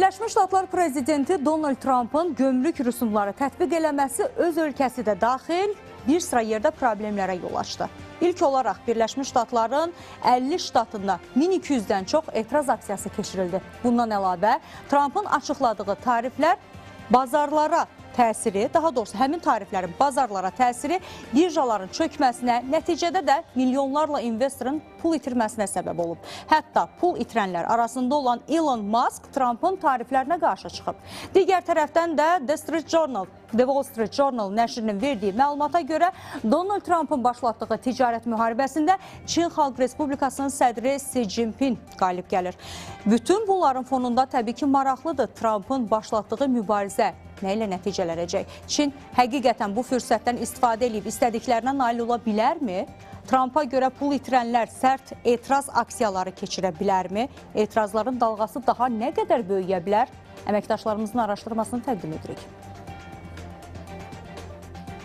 Birləşmiş Ştatlar prezidenti Donald Trump'ın gömrük rüsumları tətbiq eləməsi öz ölkəsi də daxil bir sıra yerdə problemlərə yol açdı. İlk olaraq Birləşmiş Ştatların 50 ştatında 1200-dən çox etiraz aksiyası keçirildi. Bundan əlavə Trump'ın açıqladığı tariflər bazarlara təsiri, daha doğrusu həmin tariflərin bazarlara təsiri birjaların çökməsinə, nəticədə də milyonlarla investorun pul itirməsinə səbəb olub. Hətta pul itirənlər arasında olan Elon Musk Trump'ın tariflərinə qarşı çıxıb. Digər tərəfdən də The Wall Street Journal nəşrinin verdiyi məlumata görə Donald Trump'ın başlatdığı ticarət müharibəsində Çin Xalq Respublikasının sədri Xi Jinping qalib gəlir. Bütün bunların fonunda təbii ki, maraqlıdır Trump'ın başlatdığı mübarizə nə ilə nəticələnəcək? Çin həqiqətən bu fürsətdən istifadə edib istədiklərinə nail ola bilərmi? Trump'a görə pul itirənlər sərt etiraz aksiyaları keçirə bilərmi? Etirazların dalğası daha nə qədər böyüyə bilər? Əməkdaşlarımızın araşdırmasını təqdim edirik.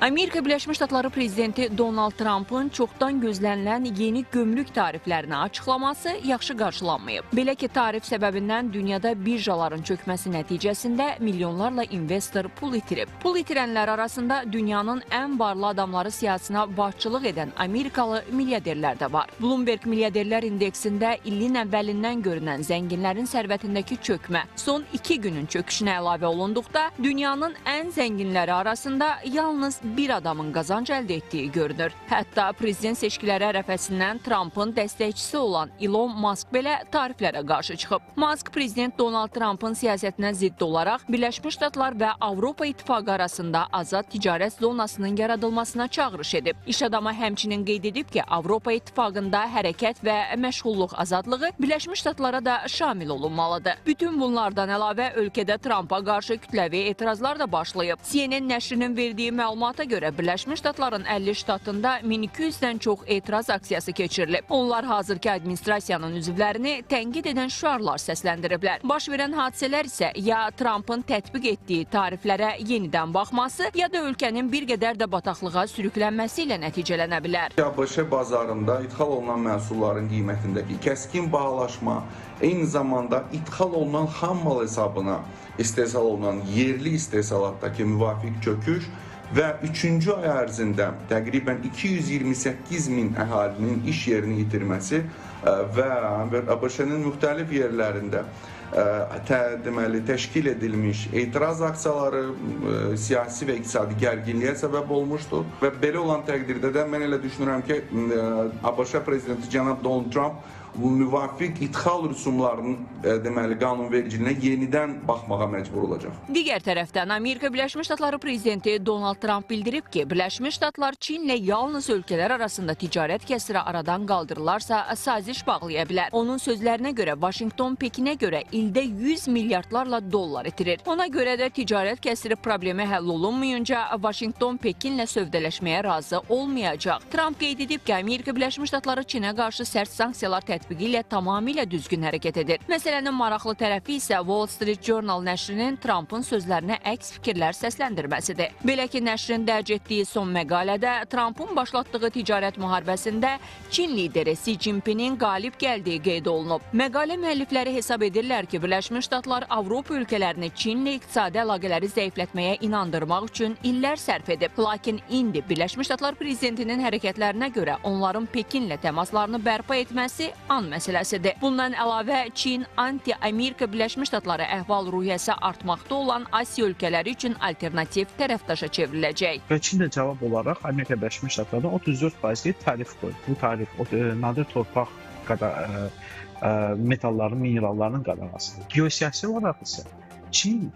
Amerika Birləşmiş Ştatları prezidenti Donald Trump'ın çoxdan gözlənilən yeni gömrük tariflərini açıqlaması yaxşı qarşılanmayıb. Belə ki, tarif səbəbindən dünyada birjaların çökməsi nəticəsində milyonlarla investor pul itirib. Pul itirənlər arasında dünyanın ən varlı adamları siyasına başçılıq edən Amerikalı milyarderlər də var. Bloomberg Milyarderlər İndeksində ilin əvvəlindən görünən zənginlərin sərvətindəki çökmə son 2 günün çöküşünə əlavə olunduqda dünyanın ən zənginləri arasında yalnız bir adamın qazanc əldə etdiyi görünür. Hətta prezident seçkiləri ərəfəsindən Trump'ın dəstəkçisi olan Elon Musk belə tariflərə qarşı çıxıb. Musk prezident Donald Trump'ın siyasətinə zidd olaraq Birləşmiş Ştatlar və Avropa İttifaqı arasında azad ticarət zonasının yaradılmasına çağırış edib. İş adamı həmçinin qeyd edib ki, Avropa İttifaqında hərəkət və məşğulluq azadlığı Birləşmiş Ştatlara da şamil olunmalıdır. Bütün bunlardan əlavə ölkədə Trump'a qarşı kütləvi etirazlar da başlayıb. CNN nəşrinin verdiyi məlumata görə Birləşmiş Ştatların 50 ştatında 1200-dən çox etiraz aksiyası keçirilib. Onlar hazırki administrasiyanın üzvlərini tənqid edən şüarlar səsləndiriblər. Baş verən hadisələr isə ya Trump'ın tətbiq etdiyi tariflərə yenidən baxması, ya da ölkənin bir qədər də bataqlığa sürüklənməsi ilə nəticələnə bilər. ABŞ bazarında ithal olunan məhsulların qiymətindəki kəskin bahalaşma, eyni zamanda ithal olunan xam mal hesabına istehsal olunan yerli istehsalatdakı müvafiq çöküş və 3-cü ay ərzində təqribən 228 min əhalinin iş yerini itirməsi və ABŞ-nin müxtəlif yerlərində təşkil edilmiş etiraz aksiyaları siyasi və iqtisadi gərginliyə səbəb olmuşdur. Və belə olan təqdirdə də mən elə düşünürəm ki, ABŞ prezidenti cənab Donald Trump bu müvafiq ithal rüsumlarının deməli qanunvericiliyinə yenidən baxmağa məcbur olacaq. Digər tərəfdən Amerika Birləşmiş Ştatları prezidenti Donald Trump bildirib ki, Birləşmiş Ştatlar Çinlə yalnız ölkələr arasında ticarət kəsiri aradan qaldırılarsa saziş bağlaya bilər. Onun sözlərinə görə Vaşinqton Pekinə görə ildə 100 milyardlarla dollar itirir. Ona görə də ticarət kəsiri problemi həll olunmayınca Vaşinqton Pekinlə sövdələşməyə razı olmayacaq. Trump qeyd edib ki, Amerika Birləşmiş Ştatları Çinə qarşı sərt sanksiyalar tətbiqi ilə tamamilə düzgün hərəkət edir. Məsələnin maraqlı tərəfi isə Wall Street Journal nəşrinin Trump'ın sözlərinə əks fikirlər səsləndirməsidir. Belə ki, nəşrin dərc etdiyi son məqalədə Trump'ın başlatdığı ticarət müharibəsində Çin lideri Xi Jinping'in qalib gəldiyi qeyd olunub. Məqalə müəllifləri hesab edirlər ki, Birləşmiş Ştatlar Avropa ölkələrini Çinlə iqtisadi əlaqələri zəiflətməyə inandırmaq üçün illər sərf edib. Lakin indi Birləşmiş Ştatlar prezidentinin hərəkətlərinə görə onların Pekinlə təmaslarını bərpa etməsi an məsələsidir. Bundan əlavə Çin anti-Amerika Birləşmiş Ştatları əhval-ruhiyyəsi artmaqda olan Asiya ölkələri üçün alternativ tərəfdaşa çevriləcək. Və Çin də cavab olaraq Amerika Birləşmiş Ştatlarına 34% tarif qoydu. Bu tarif nadir torpaq metalların, mineralların qadağasıdır. Geosiyasi olaraq isə Çin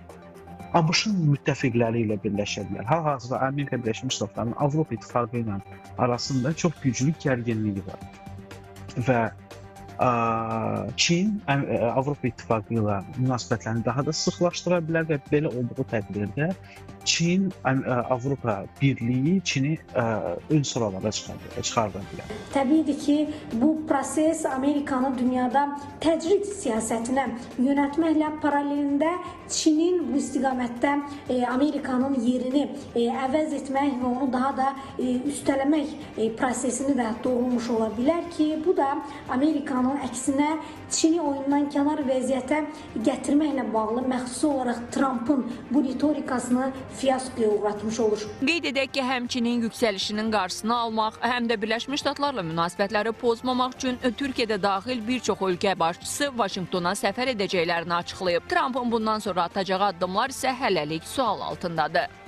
ABŞ-ın müttəfiqləri ilə birləşə bilər. Hal-hazırda Amerika Birləşmiş Ştatlarının Avropa İttifaqı ilə arasında çox güclü gərginliyi var. Və Çin Avropa İttifaqı ilə münasibətlərini daha da sıxlaşdıra bilər və belə olduğu təqdirdə Çin, Avropa Birliyi Çini ön sıralara çıxarda bilər. Təbiidir ki, bu proses Amerikanı dünyada təcrid siyasətinə yönətməklə paralelində Çinin bu istiqamətdə Amerikanın yerini əvəz etmək və onu daha da üstələmək prosesini də doğulmuş ola bilər ki, bu da Amerikanın Amerikanın əksinə Çini oyundan kənar vəziyyətə gətirməklə bağlı məxsus olaraq Trumpın bu ritorikasını fiyaskoya uğratmış olur. Qeyd edək ki, həmçinin yüksəlişinin qarşısını almaq, həm də Birləşmiş Ştatlarla münasibətləri pozmamaq üçün Türkiyədə daxil bir çox ölkə başçısı Vaşinqtona səfər edəcəklərini açıqlayıb. Trumpın bundan sonra atacağı addımlar isə hələlik sual altındadır.